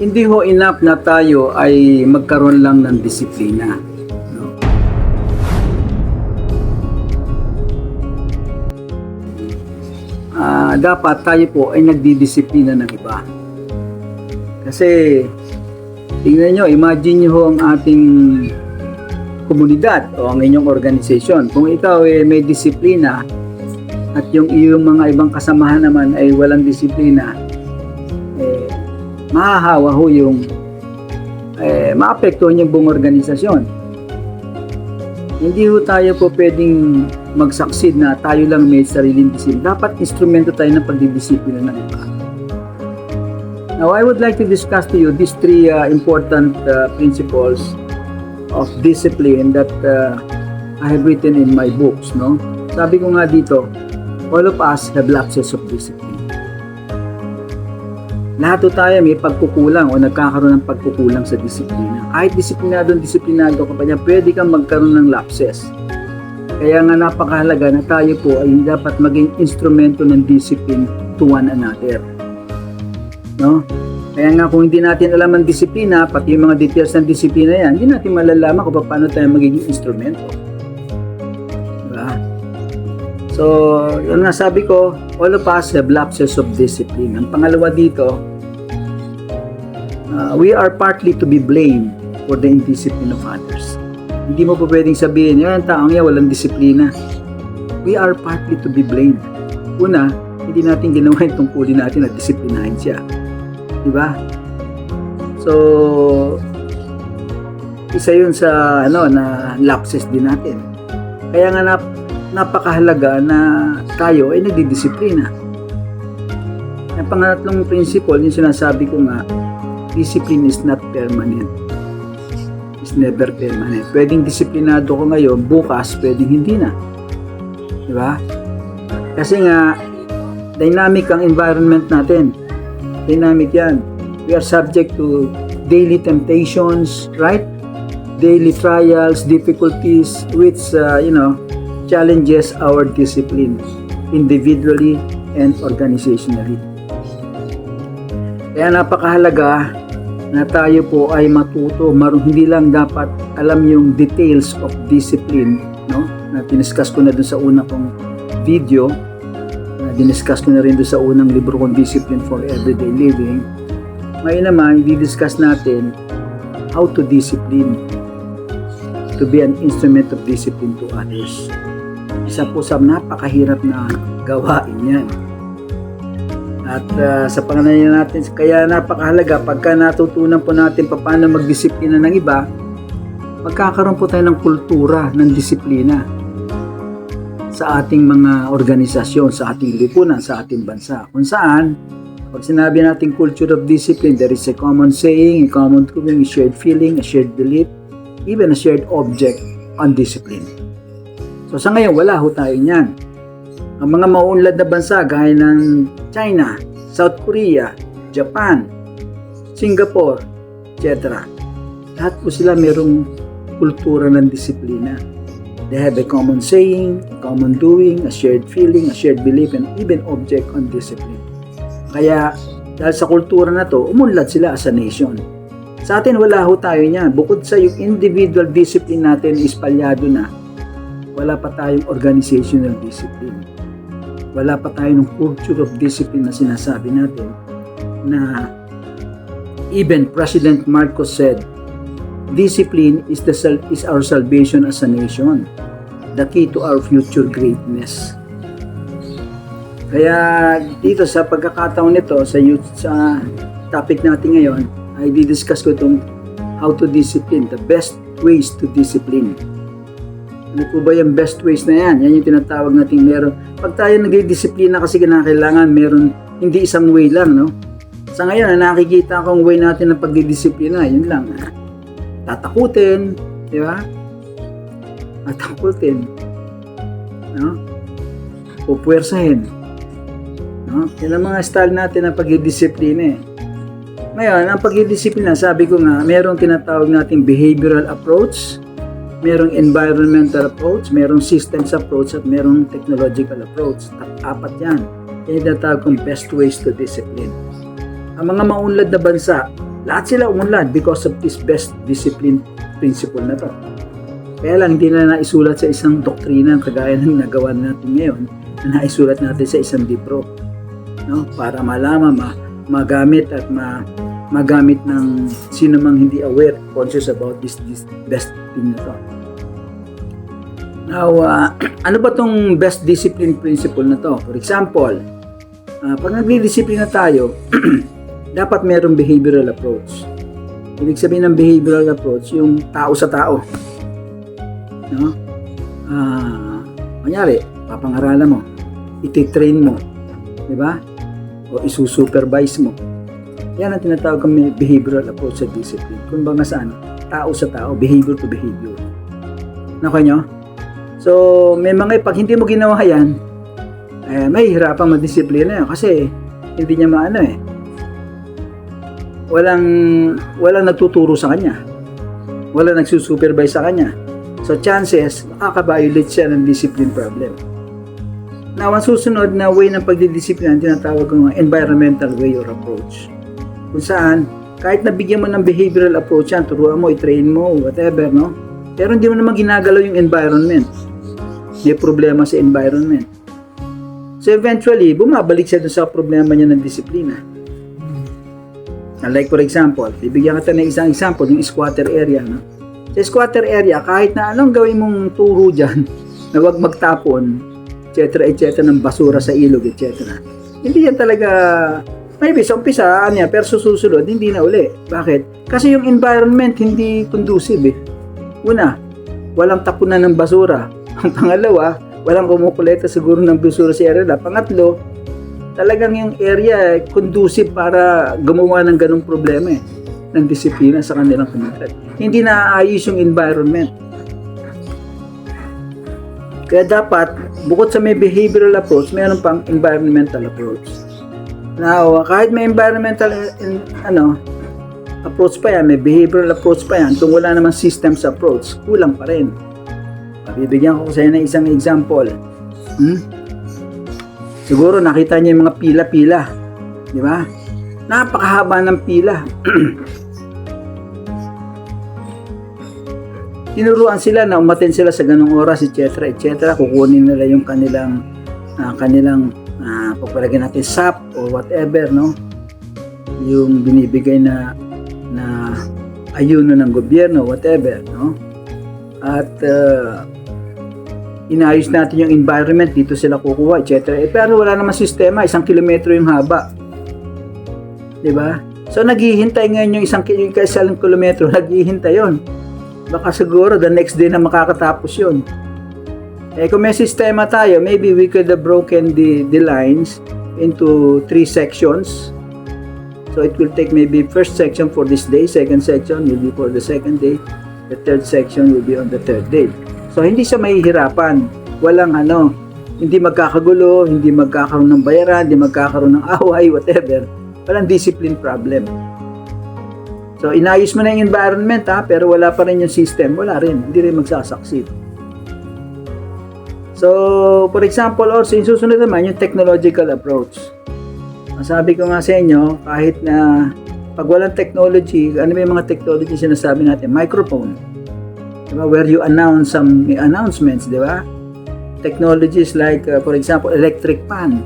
hindi ho enough na tayo ay magkaroon lang ng disiplina. No? Dapat tayo po ay nagdidisiplina ng iba. Kasi, tingnan nyo, imagine nyo ho ang ating komunidad o ang inyong organisasyon. Kung ikaw ay may disiplina at yung iyong mga ibang kasamahan naman ay walang disiplina, mahahawa ho yung maapektuhan yung buong organisasyon. Hindi ho tayo po pwedeng mag-succeed na tayo lang may sariling disiplina. Dapat instrumento tayo ng pagdidisiplina ng iba. Now, I would like to discuss to you these three important principles of discipline that I have written in my books. No? Sabi ko nga dito, all of us have lapses of discipline. Lahat tayo may pagkukulang o nagkakaroon ng pagkukulang sa disiplina. Kahit disiplinado ka pa niya, pwede kang magkaroon ng lapses. Kaya nga napakahalaga na tayo po ay dapat maging instrumento ng discipline to one another. No? Kaya nga kung hindi natin alam ang disiplina, pati yung mga details ng disiplina yan, hindi natin malalaman kung paano tayo magiging instrumento. Diba? So, yun nga sabi ko, all of us have lapses of discipline. Ang pangalawa dito, we are partly to be blamed for the indiscipline of others. Hindi mo po pwedeng sabihin, yan, taong yan, walang disiplina. We are partly to be blamed. Una, hindi natin ginawa yung tungkulin natin at disiplinahin siya. Diba? So, isa yun sa na lapses din natin. Kaya nga napakahalaga na tayo ay nagdidisiplina. Ang pangatlong principle, yung sinasabi ko nga, discipline is not permanent. It's never permanent. Pwedeng disiplinado ko ngayon, bukas pwedeng hindi na. Diba? Kasi nga, dynamic ang environment natin. Dynamic yan. We are subject to daily temptations, right? Daily trials, difficulties, which, challenges our discipline individually and organizationally. Kaya napakahalaga na tayo po ay matuto, hindi lang dapat alam yung details of discipline, no? Na diniscuss ko na dun sa una kong video, na diniscuss ko na rin dun sa unang libro kong Discipline for Everyday Living. Ngayon naman, i-discuss natin how to discipline, to be an instrument of discipline to others. Isa po sa napakahirap na gawain yan. At sa pangalan natin, kaya napakahalaga pagka natutunan po natin paano magdisiplina ng iba, magkakaroon po tayo ng kultura ng disiplina sa ating mga organisasyon, sa ating lipunan, sa ating bansa. Kung saan, pag sinabi natin culture of discipline, there is a common saying, a common doing, a shared feeling, a shared belief, even a shared object on discipline. So sa ngayon, wala ho tayo niyan. Ang mga mauunlad na bansa gaya ng China, South Korea, Japan, Singapore, etc. Lahat po sila mayroong kultura ng disiplina. They have a common saying, a common doing, a shared feeling, a shared belief, and even object on discipline. Kaya dahil sa kultura na to, umunlad sila as a nation. Sa atin wala ho tayo niyan. Bukod sa yung individual discipline natin is palyado na, wala pa tayong organizational discipline. Wala pa tayong culture of discipline na sinasabi natin na even President Marcos said, discipline is our salvation as a nation, the key to our future greatness. Kaya dito sa pagkakataon nito, sa topic natin ngayon, ay didiscuss ko itong how to discipline, the best ways to discipline. Ano po ba yung best ways na yan? Yan yung tinatawag natin meron. Pag tayo nag-disiplina kasi kailangan meron, hindi isang way lang, no? Sa ngayon, nakikita akong way natin ng pagdidisiplina, yun lang. Tatakutin, di ba? Tatakutin. No? Pupuwersahin. No? Yan ang mga style natin ng pagdidisiplina eh. Ngayon, ang pagdidisiplina, sabi ko nga, merong tinatawag nating behavioral approach, merong environmental approach, merong systems approach, at merong technological approach. Apat yan. Yan yung tinatawag kong best ways to discipline. Ang mga maunlad na bansa, Lahat sila umunlad because of this best discipline principle na to. Kaya lang, hindi na naisulat sa isang doktrina kagaya ng nagawa natin ngayon na naisulat natin sa isang libro. No? Para malaman, magamit at magamit ng sino mang hindi aware, conscious about this best thing na to. Now, ano ba tong best discipline principle na to? For example, pag nagdi-discipline na tayo, dapat mayroong behavioral approach. Ibig sabihin ng behavioral approach, yung tao sa tao. No? Kunyari, papangaralan mo, iti-train mo, di ba? O isusupervise mo. Yan ang tinatawag kong behavioral approach sa discipline. Kung ba saan, tao sa tao, behavior to behavior. Nakuha nyo? So, may mga, pag hindi mo ginawa yan, may hirapan madisiplina yun kasi hindi niya maano walang nagtuturo sa kanya. Walang nagsusupervise sa kanya. So, chances, makaka-violate siya ng discipline problem. Now, ang susunod na way ng pagdidisiplina, tinatawag ko environmental way or approach. Kung saan, kahit nabigyan mo ng behavioral approach yan, turuan mo, i-train mo, whatever, no? Pero hindi mo naman ginagalaw yung environment. May problema sa environment. So, eventually, bumabalik siya dun sa problema niya ng disiplina. Like, for example, bibigyan kita ng isang example, yung squatter area, no? Sa squatter area, kahit na anong gawin mong turo dyan, na huwag magtapon, etc., ng basura sa ilog, etc. Hindi yan talaga, maybe sa umpisa, pero susunod, hindi na uli. Bakit? Kasi yung environment hindi conducive. Una, walang tapunan ng basura. Ang pangalawa, walang kumukulekta siguro ng basura sa area. Pangatlo, talagang yung area conducive para gumawa ng ganong problema ng disiplina sa kanilang komunidad. Hindi naaayos yung environment. Kaya dapat, bukod sa may behavioral approach, mayroon pang environmental approach. Now, kahit may environmental approach pa yan, may behavioral approach pa yan, kung wala namang systems approach, kulang pa rin. Bibigyan ko sa inyo ng isang example. Siguro nakita niyo yung mga pila-pila. Di ba? Napakahaba ng pila. Tinuruan sila na umaten sila sa ganung oras, etc., etc. Kukunin nila yung kanilang papalagyan natin SAP or whatever, no? Yung binibigay na ayuno ng gobyerno, whatever, no? At inayos natin yung environment, dito sila kukuha, etc. Pero wala namang sistema, 1 kilometro yung haba. Diba? So, naghihintay ngayon yung 1 kilometro, naghihintay yon. Baka siguro, the next day na makakatapos yun. Kung may sistema tayo, maybe we could have broken the lines into 3 sections. So, it will take maybe first section for this day, second section will be for the second day, the third section will be on the third day. So, hindi siya mahihirapan. Walang hindi magkakagulo, hindi magkakaroon ng bayaran, hindi magkakaroon ng away, whatever. Walang discipline problem. So, inayos mo na yung environment, pero wala pa rin yung system. Wala rin. Hindi rin magsasucceed. So, for example, also, yung susunod naman, yung technological approach. Sabi ko nga sa inyo, kahit na pag walang technology, ano ba yung mga technology sinasabi natin? Microphone. Diba? Where you announce some announcements, di ba? Technologies like, for example, electric fan.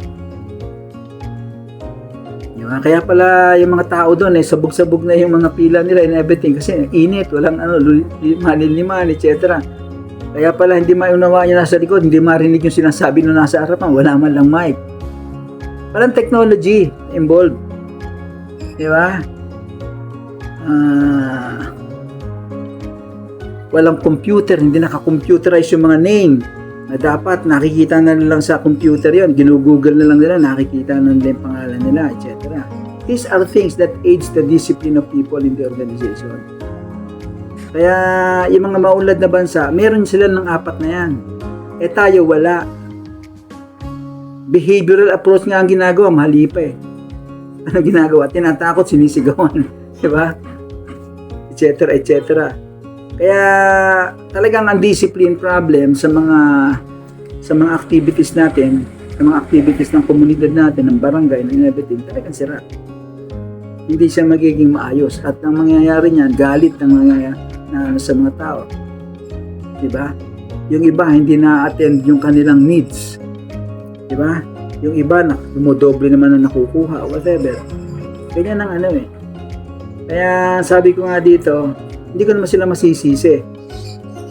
Diba? Kaya pala yung mga tao doon, sabog-sabog na yung mga pila nila and everything kasi init, walang liman, etc. Kaya pala hindi maunawa niya nasa likod, hindi marinig yung sinasabi na nasa harapan, wala man lang mic. Walang technology involved. Diba? Walang computer, hindi naka-computerize yung mga name na dapat nakikita na lang sa computer yon, ginugoogle na lang nila, nakikita na nila yung pangalan nila, etc. These are things that aids the discipline of people in the organization. Kaya yung mga maunlad na bansa, meron sila ng 4 na yan. Tayo wala. Behavioral approach nga ang ginagawa, mali pa Ano ginagawa? Tinatakot, sinisigawan. Diba? Etc. etc. Kaya talagang ang discipline problem sa mga activities natin, sa mga activities ng komunidad natin, ng barangay, ng everything, talagang sira. hindi siya magiging maayos. At ang mangyayari niyan, galit ang mangyayari sa mga tao. Diba? Yung iba, hindi na-attend yung kanilang needs. Diba? Yung iba, dumodoble naman na nakukuha, whatever. Ganyan ang ano eh. Kaya sabi ko nga dito, hindi ko naman sila masisisi.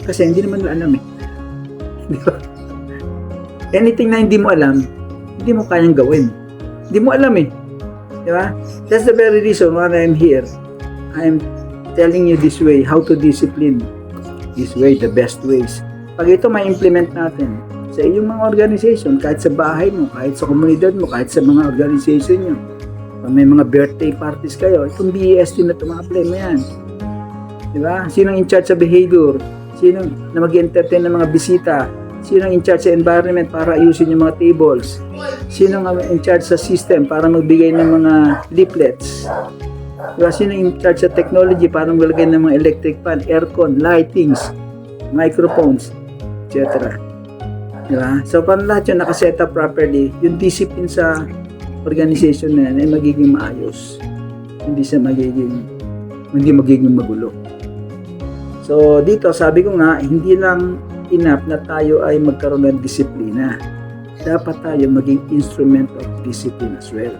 Kasi hindi naman nila alam eh. Diba? Anything na hindi mo alam, hindi mo kayang gawin. Hindi mo alam eh. Diba? That's the very reason why I'm here. I'm telling you this way, how to discipline. This way, the best ways. Pag ito ma-implement natin sa iyong mga organization, kahit sa bahay mo, kahit sa komunidad mo, kahit sa mga organization nyo, pag may mga birthday parties kayo, itong BEST na tumapply mo yan. Diba? Sinong in charge sa behavior? Sinong na mag-entertain ng mga bisita? Sinong in charge sa environment para ayusin yung mga tables? Sinong in charge sa system para magbigay ng mga leaflets? Diba? Sinong in charge sa technology para maglagay ng mga electric fan, aircon, lightings, microphones, etc. Diba? So, paano lahat yun nakaset up properly, yung discipline sa organization na yan ay magiging maayos. Hindi magiging magulo. So, dito, sabi ko nga, hindi lang enough na tayo ay magkaroon ng disiplina. Dapat tayo maging instrument of discipline as well.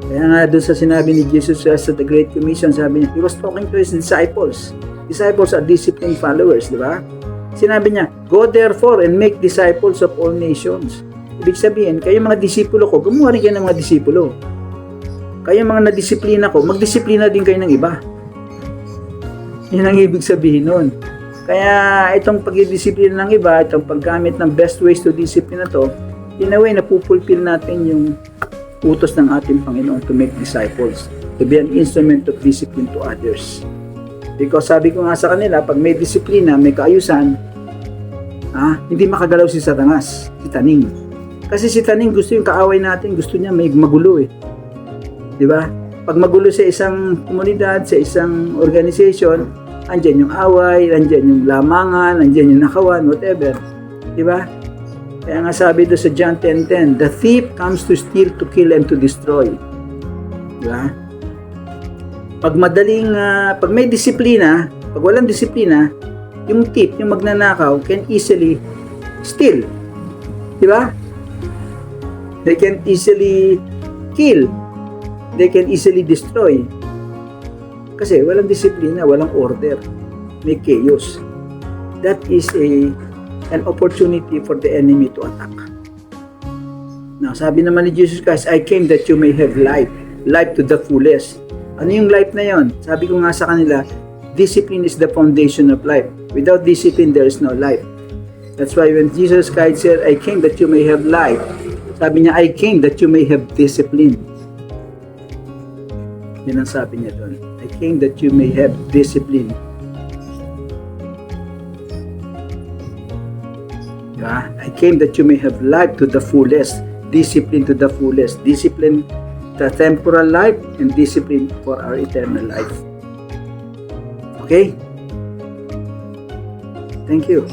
Kaya nga doon sa sinabi ni Jesus sa The Great Commission, sabi niya, He was talking to His disciples. Disciples are disciplined followers, di ba? Sinabi niya, go therefore and make disciples of all nations. Ibig sabihin, kayo mga disipulo ko, gumawa rin kayo ng mga disipulo. Kayo mga nadisiplina ko, magdisiplina din kayo ng iba. Yun ang ibig sabihin nun. Kaya itong pagdidisiplina ng iba, itong paggamit ng best ways to discipline na to, in a way, napupulfill natin yung utos ng ating Panginoon to make disciples, to be an instrument of discipline to others. Because sabi ko nga sa kanila, pag may disiplina, may kaayusan, hindi makagalaw si Satanas, si Taning. Kasi si Taning gusto yung kaaway natin, gusto niya may magulo eh. Di ba? Pag magulo sa isang komunidad, sa isang organization, andyan yung away, andyan yung lamangan, andyan yung nakawan, whatever. Di ba? Kaya nga sabi doon sa John 10:10, the thief comes to steal, to kill, and to destroy. Diba? Pag may disiplina, pag walang disiplina, yung thief, yung magnanakaw, can easily steal. Diba? They can easily kill. They can easily destroy. Kasi walang disiplina, walang order. May chaos. That is an opportunity for the enemy to attack. Now, sabi naman ni Jesus Christ, I came that you may have life, life to the fullest. Ano yung life na yon? Sabi ko nga sa kanila, discipline is the foundation of life. Without discipline, there is no life. That's why when Jesus Christ said, I came that you may have life, sabi niya, I came that you may have discipline. Yan ang sabi niya doon. I came that you may have discipline. I came that you may have life to the fullest, discipline to the fullest, discipline the temporal life and discipline for our eternal life. Okay? Thank you.